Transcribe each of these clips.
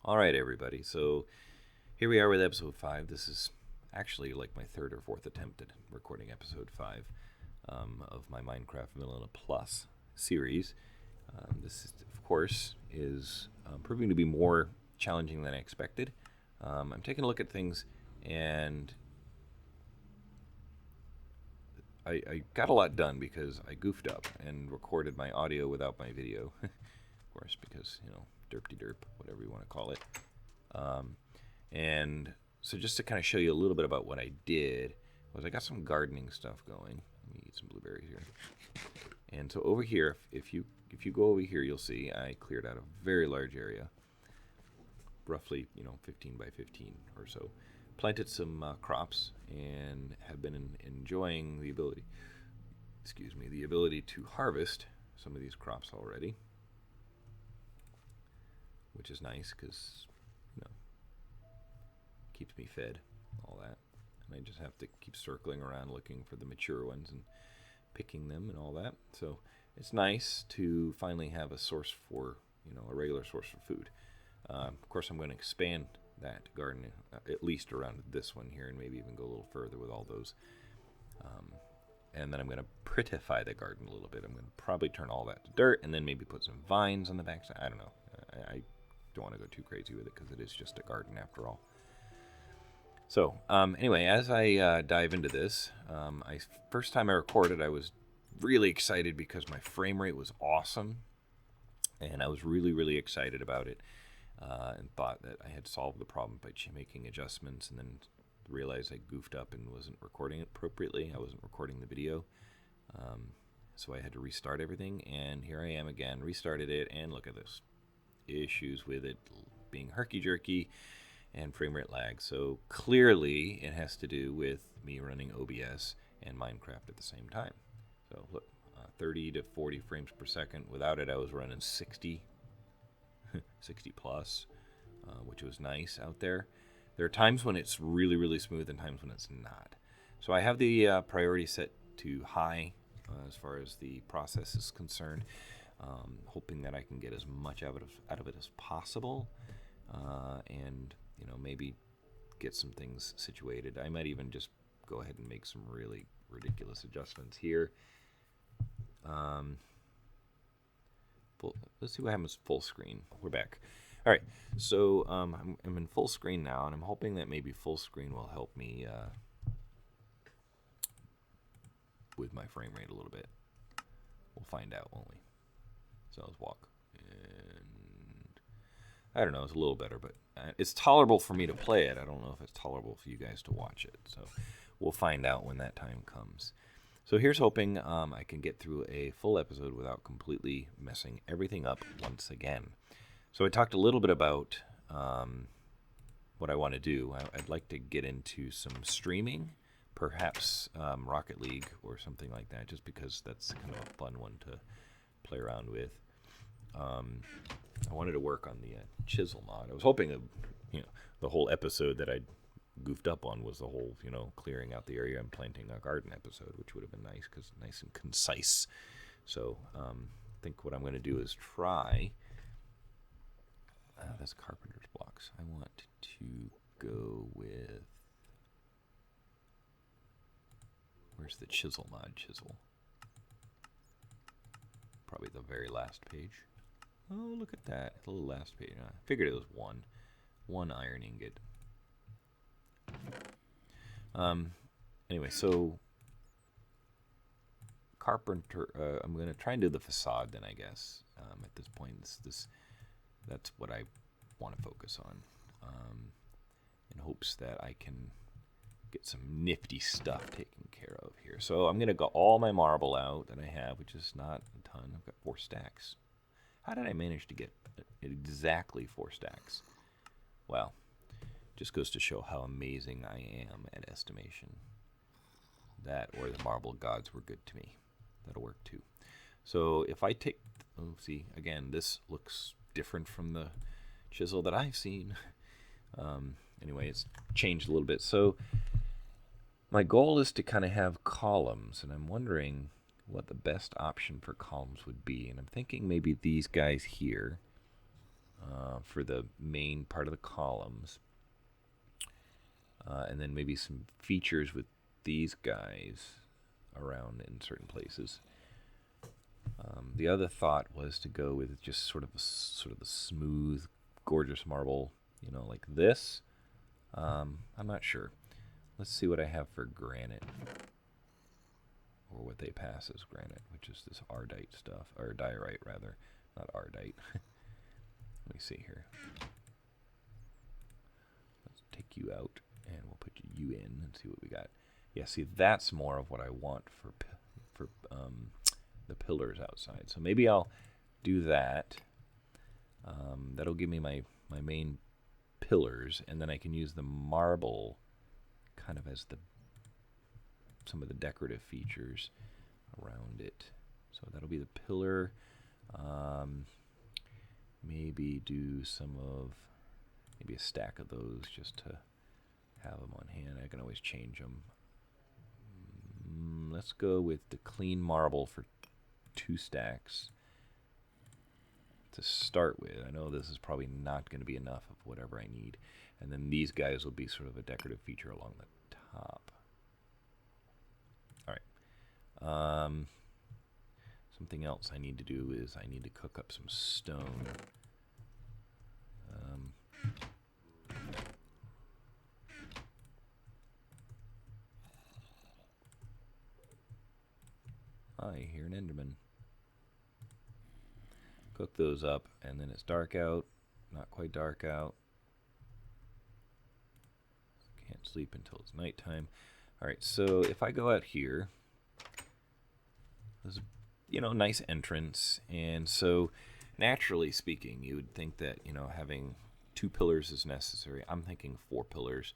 All right, everybody. So here we are with episode 5. This is actually like my third or fourth attempt at recording episode 5 of my Minecraft Vanilla Plus series. This, of course, is proving to be more challenging than I expected. I'm taking a look at things, and I got a lot done because I goofed up and recorded my audio without my video. Of course, because, derp-de-derp, whatever you want to call it. And so just to kind of show you a little bit about what I did was I got some gardening stuff going. Let me eat some blueberries here. And so over here, if you go over here, you'll see I cleared out a very large area, roughly 15 by 15 or so. Planted some crops and have been enjoying the ability to harvest some of these crops already, which is nice because keeps me fed, all that. And I just have to keep circling around looking for the mature ones and picking them and all that. So it's nice to finally have a source for, a regular source for food. Of course, I'm going to expand that garden at least around this one here and maybe even go a little further with all those. And then I'm going to prettify the garden a little bit. I'm going to probably turn all that to dirt and then maybe put some vines on the backside. I don't know. I don't want to go too crazy with it because it is just a garden after all. So anyway, as I dive into this, first time I recorded, I was really excited because my frame rate was awesome, and I was really, really excited about it, and thought that I had solved the problem by making adjustments, and then realized I goofed up and wasn't recording it appropriately. I wasn't recording the video, so I had to restart everything, and here I am again, restarted it, and look at this. Issues with it being herky-jerky and frame rate lag. So clearly it has to do with me running OBS and Minecraft at the same time. So look, 30 to 40 frames per second. Without it, I was running 60, 60 plus, which was nice out there. There are times when it's really, really smooth and times when it's not. So I have the priority set to high as far as the process is concerned, hoping that I can get as much out of it as possible, and maybe get some things situated. I might even just go ahead and make some really ridiculous adjustments here. Let's see what happens full screen. We're back. All right, so I'm in full screen now, and I'm hoping that maybe full screen will help me with my frame rate a little bit. We'll find out, won't we? So let's walk. And I don't know, it's a little better, but it's tolerable for me to play it. I don't know if it's tolerable for you guys to watch it. So we'll find out when that time comes. So here's hoping I can get through a full episode without completely messing everything up once again. So I talked a little bit about what I want to do. I'd like to get into some streaming, perhaps Rocket League or something like that, just because that's kind of a fun one to play around with. I wanted to work on the chisel mod. I was hoping the whole episode that I goofed up on was the whole, clearing out the area and planting a garden episode, which would have been nice because nice and concise. So I think what I'm going to do is try. That's carpenter's blocks. I want to go with. Where's the chisel mod chisel? Probably the very last page. Oh, look at that. The little last page. I figured it was one iron ingot. Anyway, so carpenter, I'm going to try and do the facade then, I guess. At this point, that's what I want to focus on, in hopes that I can get some nifty stuff taken care of here. So I'm going to go all my marble out that I have, which is not a ton. I've got 4 stacks. How did I manage to get exactly 4 stacks? Well, just goes to show how amazing I am at estimation. That or the marble gods were good to me. That'll work too. So if I take, see, again, this looks different from the chisel that I've seen. Anyway, it's changed a little bit. So my goal is to kind of have columns, and I'm wondering what the best option for columns would be. And I'm thinking maybe these guys here. for the main part of the columns. And then maybe some features with these guys around in certain places. The other thought was to go with just sort of a smooth, gorgeous marble, like this. I'm not sure. Let's see what I have for granite, or what they pass as granite, which is this ardite stuff, or diorite rather, not ardite. Let me see here. Let's take you out, and we'll put you in and see what we got. Yeah, see, that's more of what I want for the pillars outside. So maybe I'll do that. That'll give me my main pillars, and then I can use the marble kind of as some of the decorative features around it. So that'll be the pillar. Maybe do maybe a stack of those just to have them on hand. I can always change them. Let's go with the clean marble for 2 stacks to start with. I know this is probably not going to be enough of whatever I need. And then these guys will be sort of a decorative feature along the top. All right. Something else I need to do is I need to cook up some stone. I hear an Enderman. Cook those up, and then it's dark out. Not quite dark out. Can't sleep until it's nighttime. All right, so if I go out here, there's a nice entrance, and so naturally speaking, you would think that having 2 pillars is necessary. I'm thinking 4 pillars.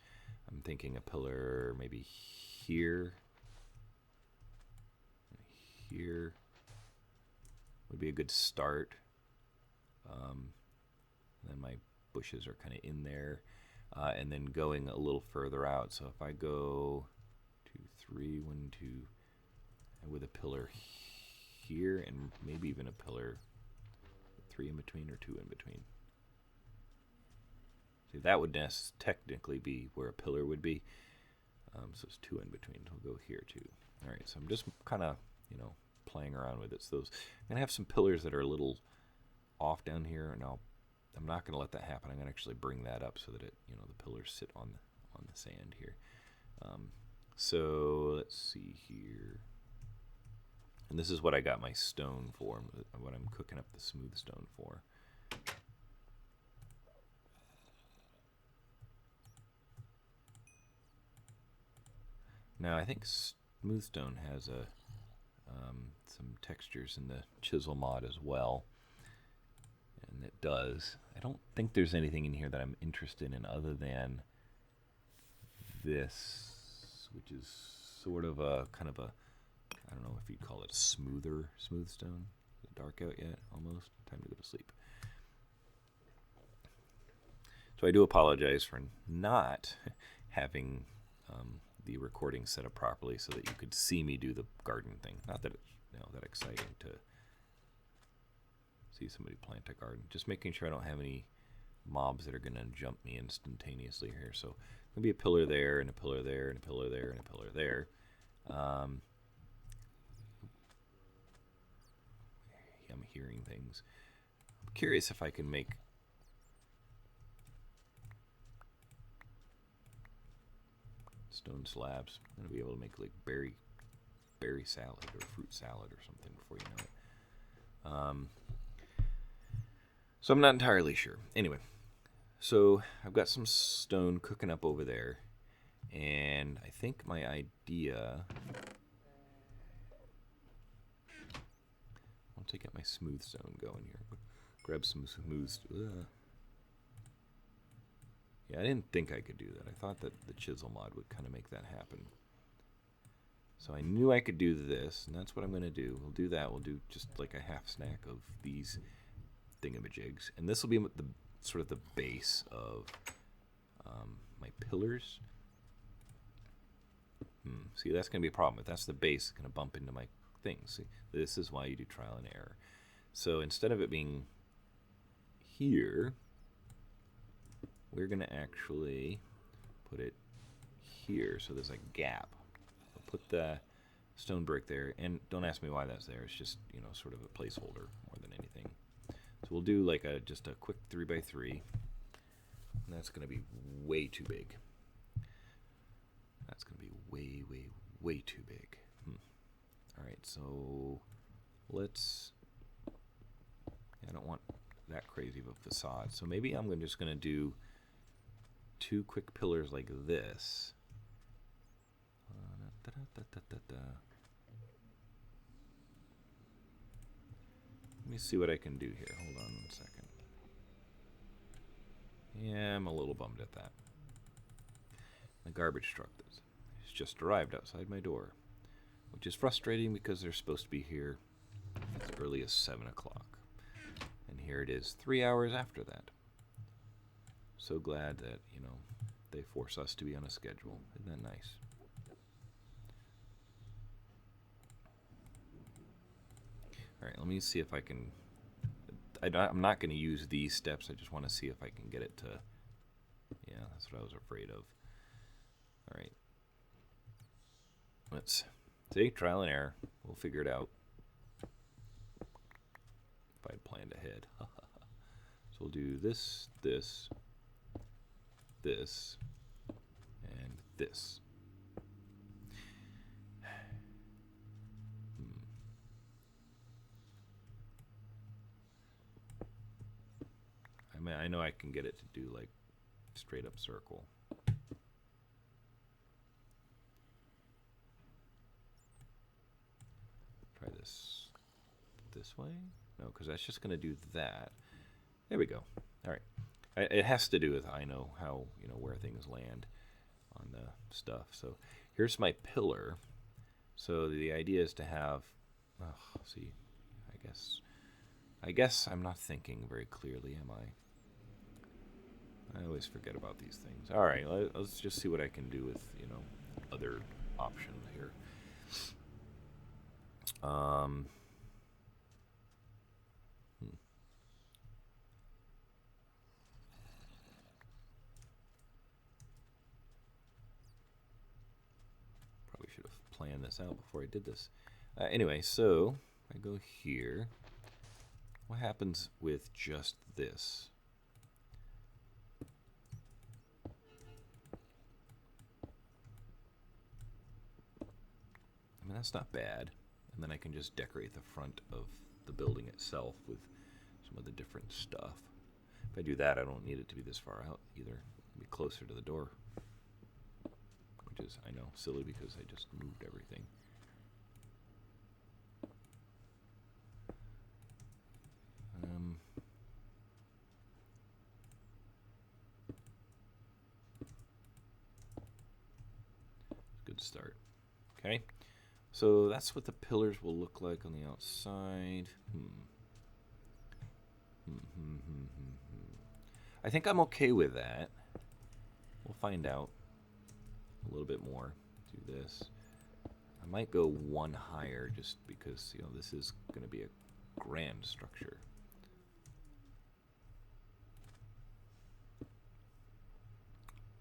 I'm thinking a pillar maybe here. Here would be a good start. Then my bushes are kind of in there, and then going a little further out. So if I go 2, 3, 1, 2, and with a pillar here, and maybe even a pillar 3 in between or 2 in between. See, that would technically be where a pillar would be. So it's 2 in between. We'll go here too. All right, so I'm just kind of playing around with it. So I'm gonna have some pillars that are a little off down here, and I'm not gonna let that happen. I'm gonna actually bring that up so that the pillars sit on the sand here. So let's see here, and this is what I got my stone for. What I'm cooking up the smooth stone for. Now I think smooth stone has some textures in the chisel mod as well, and it does. I don't think there's anything in here that I'm interested in other than this, which is sort of a kind of a, I don't know if you'd call it smooth stone. Is it dark out yet? Almost time to go to sleep. So I do apologize for not having the recording set up properly so that you could see me do the garden thing. Not that it's that exciting to see somebody plant a garden. Just making sure I don't have any mobs that are going to jump me instantaneously here. So there'll be a pillar there, and a pillar there, and a pillar there, and a pillar there. I'm hearing things. I'm curious if I can make stone slabs. I'm going to be able to make like berry salad or fruit salad or something before you know it. So I'm not entirely sure. Anyway, so I've got some stone cooking up over there, and I think my idea, once I get my smooth stone going here, grab some smooth. Yeah, I didn't think I could do that. I thought that the chisel mod would kind of make that happen. So I knew I could do this, and that's what I'm going to do. We'll do that. We'll do just like a half snack of these thingamajigs. And this will be the sort of the base of my pillars. See, that's going to be a problem. If that's the base, it's going to bump into my things. See, this is why you do trial and error. So instead of it being here, we're going to actually put it here, so there's a gap. I'll put the stone brick there, and don't ask me why that's there. It's just, you know, sort of a placeholder more than anything. So we'll do like just a quick 3x3, and that's going to be way too big. That's going to be way too big. All right, so let's. I don't want that crazy of a facade, so maybe I'm just going to do 2 quick pillars like this. Let me see what I can do here. Hold on 1 second. Yeah, I'm a little bummed at that. The garbage truck has just arrived outside my door, which is frustrating because they're supposed to be here as early as 7 o'clock. And here it is 3 hours after that. So glad that, you know, they force us to be on a schedule. Isn't that nice? All right, let me see if I can. I'm not going to use these steps. I just want to see if I can get it to. Yeah, that's what I was afraid of. All right. Let's see. Trial and error. We'll figure it out. If I'd planned ahead. So we'll do this, this, this, and this. I mean, I know I can get it to do like straight up circle. Try this way. No, because that's just going to do that. There we go. All right. It has to do with I know how, you know, where things land on the stuff. So here's my pillar. So the idea is to have. Oh, see, I guess I'm not thinking very clearly, am I? I always forget about these things. All right, let's just see what I can do with, you know, other options here. Probably should have planned this out before I did this. Anyway, so I go here. What happens with just this? I mean, that's not bad. And then I can just decorate the front of the building itself with some of the different stuff. If I do that, I don't need it to be this far out either. It'll be closer to the door. Which is, I know, silly because I just moved everything. Good start. Okay. So that's what the pillars will look like on the outside. I think I'm okay with that. We'll find out a little bit more. Do this. I might go one higher just because, you know, this is going to be a grand structure.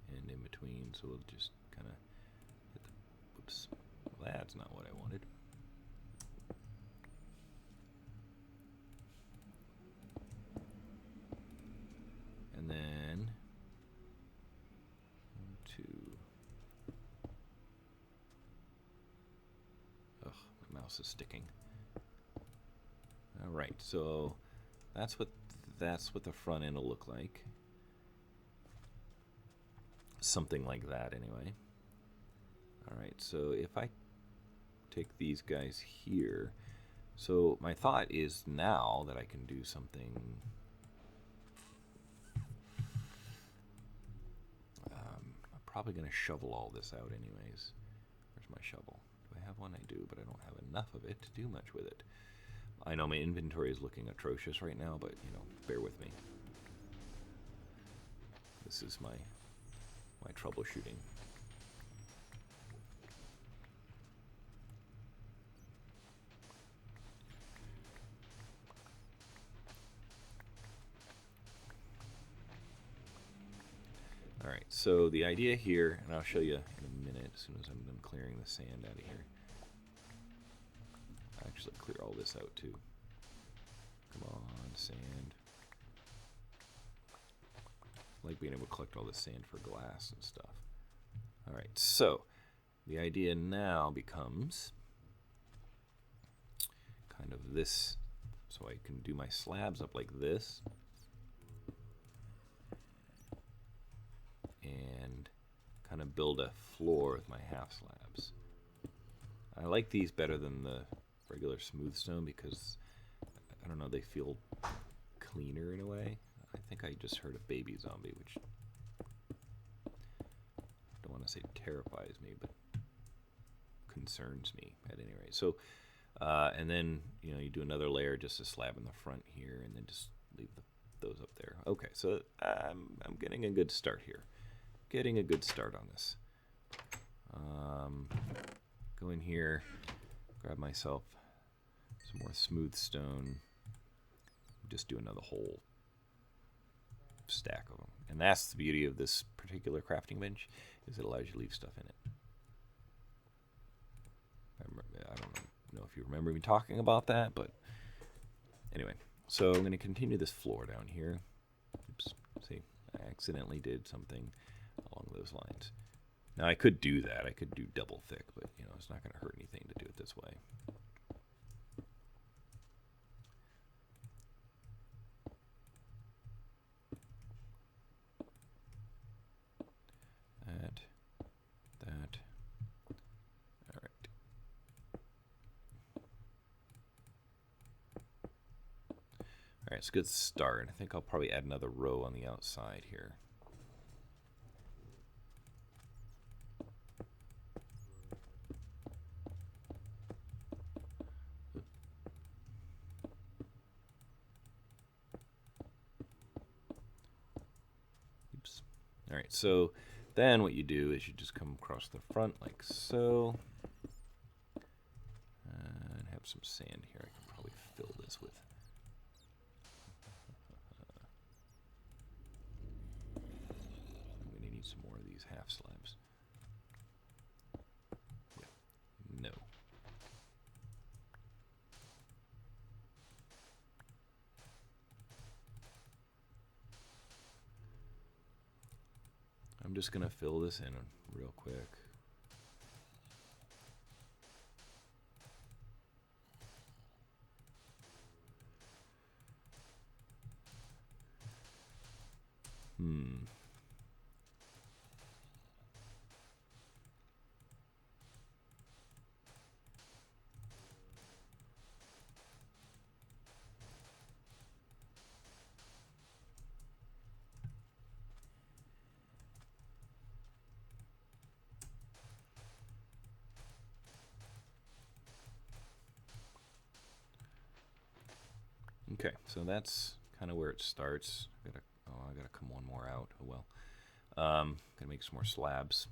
And in between, so we'll just kind of hit the, whoops, well, that's not what I wanted. And then 1, 2. Ugh, my mouse is sticking. All right, so that's what the front end will look like. Something like that, anyway. All right, so if I take these guys here, so my thought is now that I can do something. I'm probably going to shovel all this out anyways. Where's my shovel? Do I have one? I do, but I don't have enough of it to do much with it. I know my inventory is looking atrocious right now, but, you know, bear with me. This is my troubleshooting. All right, so the idea here, and I'll show you in a minute as soon as I'm done clearing the sand out of here. I'll actually clear all this out too. Come on, sand. I like being able to collect all this sand for glass and stuff. All right, so the idea now becomes kind of this, so I can do my slabs up like this. And kind of build a floor with my half slabs. I like these better than the regular smooth stone because, I don't know, they feel cleaner in a way. I think I just heard a baby zombie, which I don't want to say terrifies me, but concerns me at any rate. So, and then, you know, you do another layer, just a slab in the front here, and then just leave those up there. Okay, so I'm getting a good start here. Getting a good start on this. Go in here, grab myself some more smooth stone, just do another whole stack of them. And that's the beauty of this particular crafting bench, is it allows you to leave stuff in it. I don't know if you remember me talking about that, but anyway. So I'm going to continue this floor down here. Oops, see, I accidentally did something along those lines. Now I could do that. I could do double thick, but you know, it's not going to hurt anything to do it this way. That. All right. All right, it's a good start. I think I'll probably add another row on the outside here. Oops. All right, so then what you do is you just come across the front like so. And have some sand here. I can probably fill this with. I'm going to need some more of these half slabs. Yeah. No. I'm just going to fill this in real quick. Okay, so that's kind of where it starts. I gotta come one more out. Oh well. Gonna make some more slabs.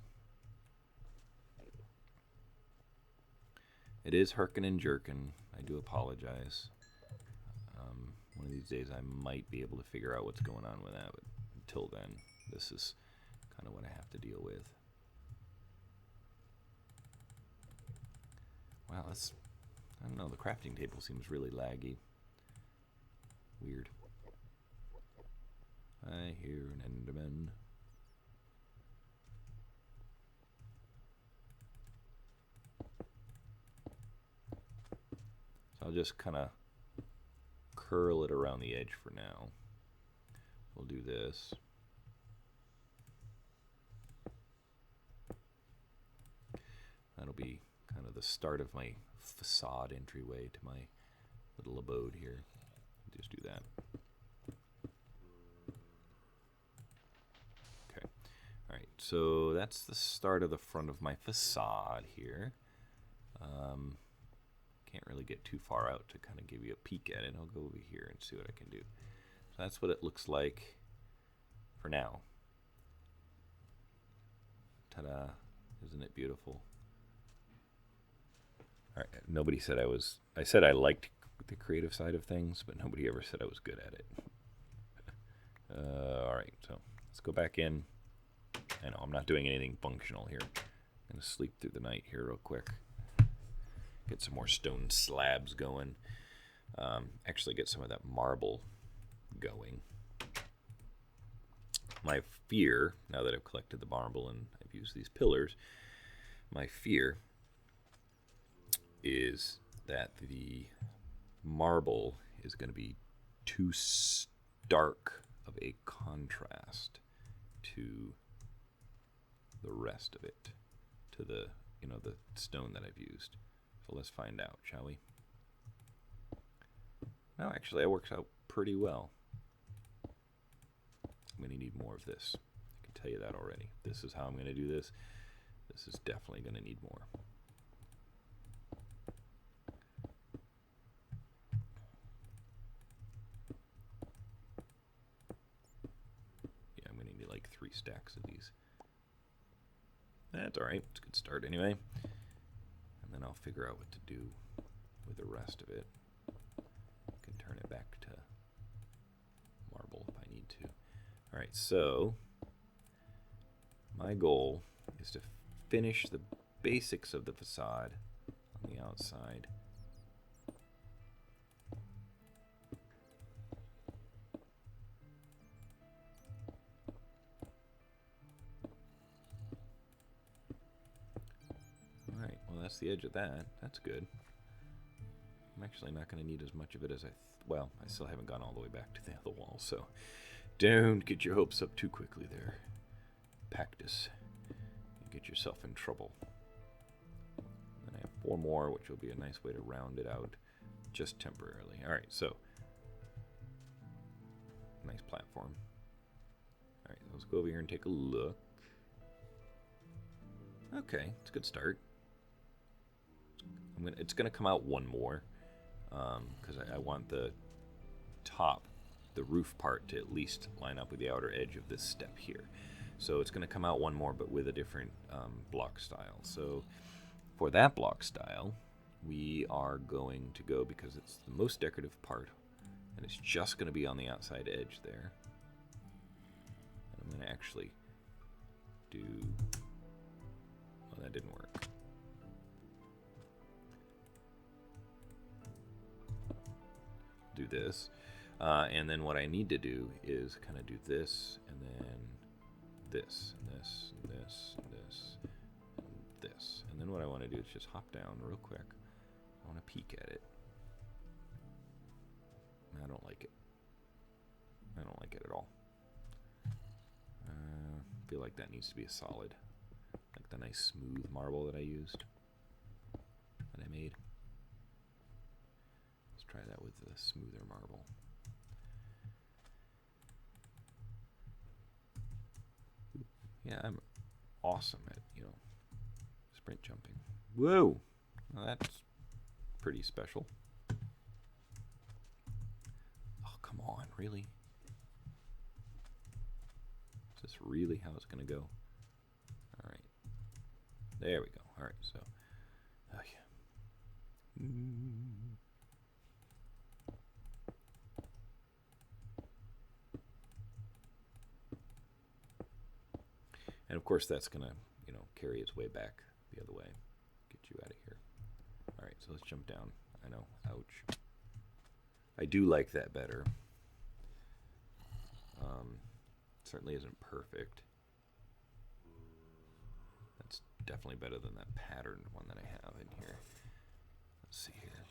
It is herkin and jerkin. I do apologize. One of these days I might be able to figure out what's going on with that, but until then, this is kind of what I have to deal with. Wow, I don't know, the crafting table seems really laggy. Weird. I hear an Enderman. So I'll just kind of curl it around the edge for now. We'll do this. That'll be kind of the start of my facade entryway to my little abode here. Just do that. Okay. All right. So that's the start of the front of my facade here. Can't really get too far out to kind of give you a peek at it. I'll go over here and see what I can do. So that's what it looks like for now. Ta-da. Isn't it beautiful? All right. Nobody said I said I liked the creative side of things, but nobody ever said I was good at it. All right, so let's go back in. I know I'm not doing anything functional here. I'm going to sleep through the night here real quick. Get some more stone slabs going. Actually get some of that marble going. My fear, now that I've collected the marble and I've used these pillars, my fear is that the marble is going to be too stark of a contrast to the rest of it, to the, you know, the stone that I've used. So let's find out, shall we? No, actually, it works out pretty well. I'm going to need more of this. I can tell you that already. This is how I'm going to do this. This is definitely going to need more. Yeah, I'm going to need like 3 stacks of these. That's all right. It's a good start anyway. And then I'll figure out what to do with the rest of it. I can turn it back to marble if I need to. All right, so my goal is to finish the basics of the facade on the outside. All right, well, that's the edge of that. That's good. I'm actually not going to need as much of it as well, I still haven't gone all the way back to the other wall, so don't get your hopes up too quickly there, Pactus. You get yourself in trouble. Then I have 4 more, which will be a nice way to round it out just temporarily. All right, so nice platform. All right, let's go over here and take a look. Okay, it's a good start. It's gonna come out 1 more because I want the top, the roof part, to at least line up with the outer edge of this step here. So it's going to come out 1 more, but with a different block style. So for that block style, we are going to go, because it's the most decorative part, and it's just going to be on the outside edge there. And I'm going to actually do... Well, that didn't work. Do this. And then what I need to do is kind of do this, and then this, and this, and this, and this, and this. And then what I want to do is just hop down real quick. I want to peek at it. I don't like it. I don't like it at all. I feel like that needs to be a solid. Like the nice smooth marble that I used, that I made. Let's try that with the smoother marble. Yeah, I'm awesome at, sprint jumping. Whoa! Well, that's pretty special. Oh, come on, really? Is this really how it's going to go? All right. There we go. All right, so... Oh, yeah. And of course that's going to, carry its way back the other way. Get you out of here. All right, so let's jump down. I know, ouch. I do like that better. Certainly isn't perfect. That's definitely better than that patterned one that I have in here. Let's see here.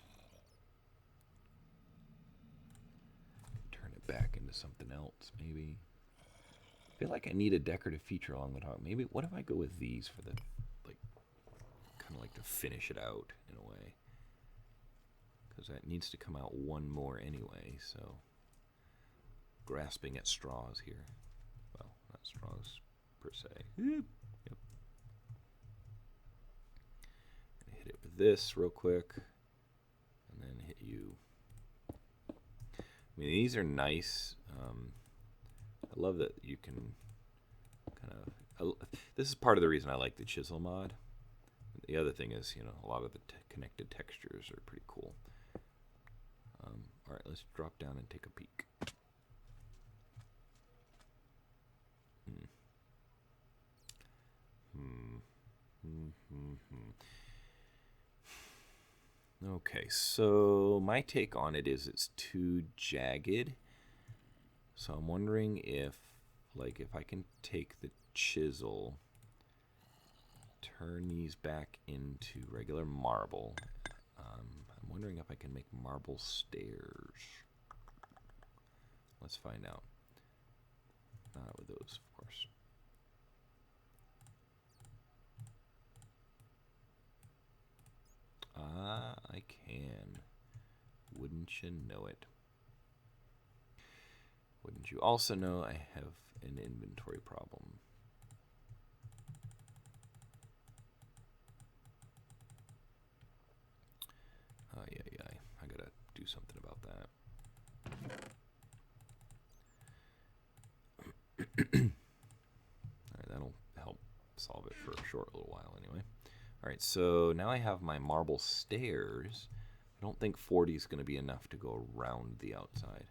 Turn it back into something else, maybe. I feel like I need a decorative feature along the top. Maybe, what if I go with these for the, kind of like to finish it out in a way? Because that needs to come out 1 more anyway, so. Grasping at straws here. Well, not straws per se. Yep. Hit it with this real quick, and then hit you. I mean, these are nice. I love that you can kind of... this is part of the reason I like the chisel mod. The other thing is, a lot of the connected textures are pretty cool. All right, let's drop down and take a peek. Okay, so my take on it is it's too jagged. So I'm wondering if, like, if I can take the chisel, turn these back into regular marble. I'm wondering if I can make marble stairs. Let's find out. Not with those, of course. Ah, I can. Wouldn't you know it? Wouldn't you also know I have an inventory problem? Yeah. I gotta do something about that. Alright, that'll help solve it for a short little while anyway. Alright, so now I have my marble stairs. I don't think 40 is going to be enough to go around the outside.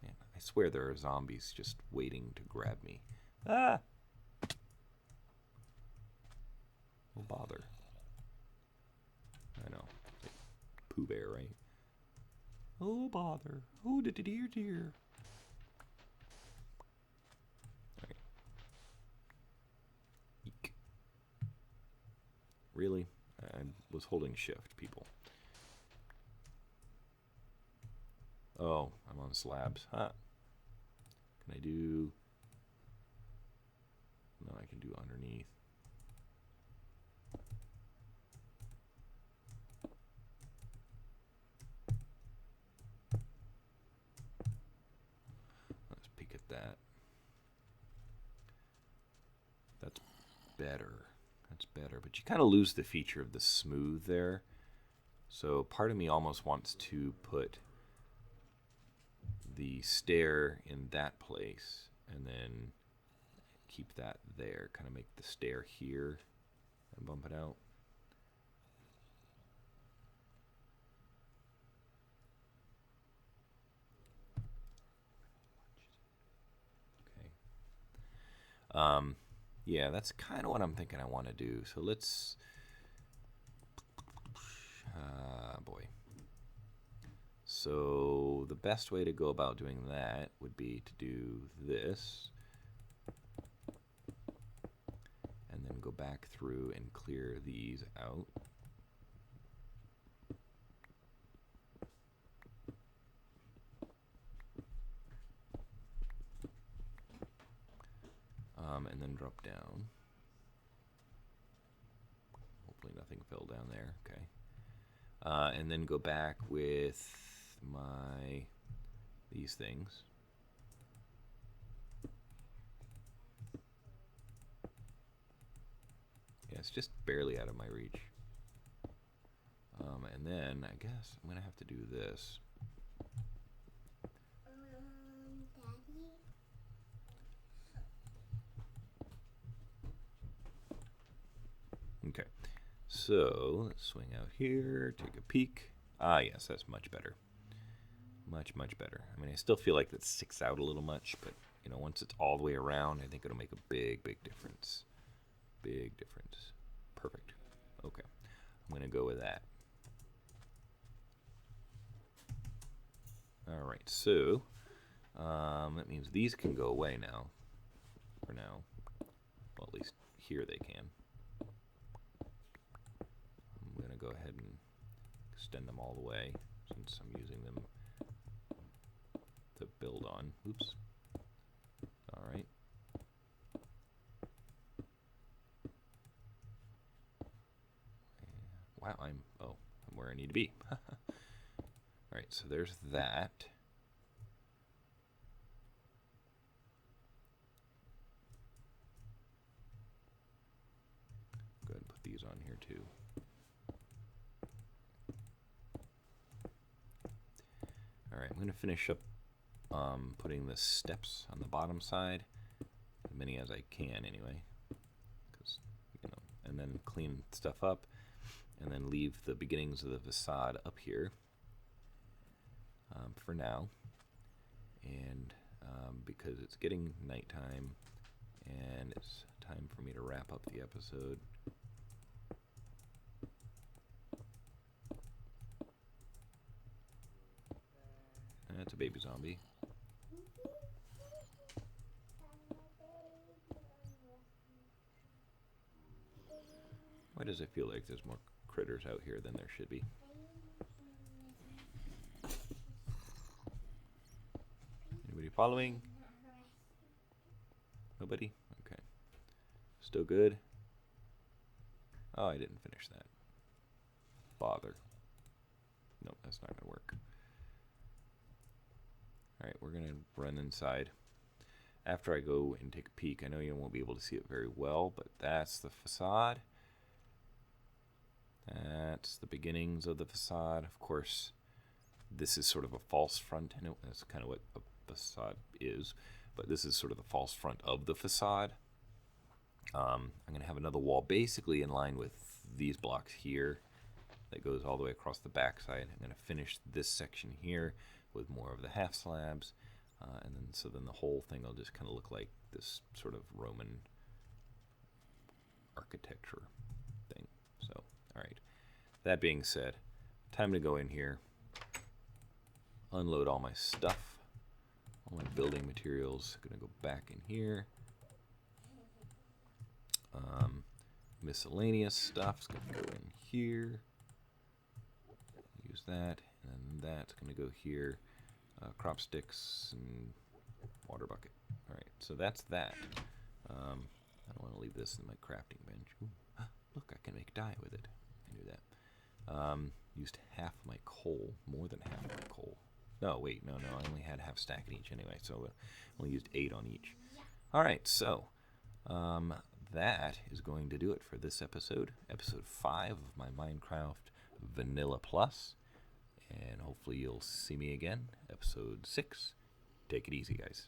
Man, I swear there are zombies just waiting to grab me. Ah! No bother. I know. Like Pooh Bear, right? Oh, bother. Oh, dear. Alright. Eek. Really? I was holding shift, people. Oh, I'm on slabs. Huh. Can I do... No, I can do underneath. Let's peek at that. That's better. That's better. But you kind of lose the feature of the smooth there. So part of me almost wants to put the stair in that place and then keep that there. Kind of make the stair here and bump it out. Okay. Yeah, that's kind of what I'm thinking I want to do. So let's... boy. So the best way to go about doing that would be to do this. And then go back through and clear these out. And then drop down. Hopefully nothing fell down there. Okay. And then go back with these things. Yeah, it's just barely out of my reach. And then I guess I'm gonna have to do this. Daddy? Okay, so let's swing out here, take a peek. Ah, yes, that's much better. Much better. I mean, I still feel like that sticks out a little much, but you know, once it's all the way around, I think it'll make a big difference. Big difference. Perfect. Okay, I'm gonna go with that. All right, so that means these can go away now. For now, well, at least here they can. I'm gonna go ahead and extend them all the way since I'm using them to build on. Oops. All right. Wow, I'm where I need to be. All right, so there's that. Go ahead and put these on here too. All right, I'm going to finish up putting the steps on the bottom side, as many as I can anyway, because you know, and then clean stuff up, and then leave the beginnings of the facade up here for now. And because it's getting nighttime and it's time for me to wrap up the episode, baby zombie. Why does it feel like there's more critters out here than there should be? Anybody following? Nobody? Okay. Still good? Oh, I didn't finish that. Bother. Nope, that's not going to work. Alright, we're going to run inside. After I go and take a peek, I know you won't be able to see it very well, but that's the facade. That's the beginnings of the facade. Of course, this is sort of a false front. I know that's kind of what a facade is, but this is sort of the false front of the facade. I'm going to have another wall basically in line with these blocks here that goes all the way across the back side. I'm going to finish this section here with more of the half slabs, and then the whole thing will just kind of look like this sort of Roman architecture thing. So, all right. That being said, time to go in here, unload all my stuff, all my building materials. Gonna go back in here. Miscellaneous stuff's gonna go in here. Use that, and then that's gonna go here. Crop sticks and water bucket. All right, so that's that. I don't want to leave this in my crafting bench. Ooh, look, I can make dye with it. I knew that. Used half my coal, more than half my coal. No, wait, no, I only had half stack in each anyway, so I only used 8 on each. All right, so that is going to do it for this episode, episode 5 of my Minecraft Vanilla Plus, and hopefully you'll see me again, episode 6. Take it easy, guys.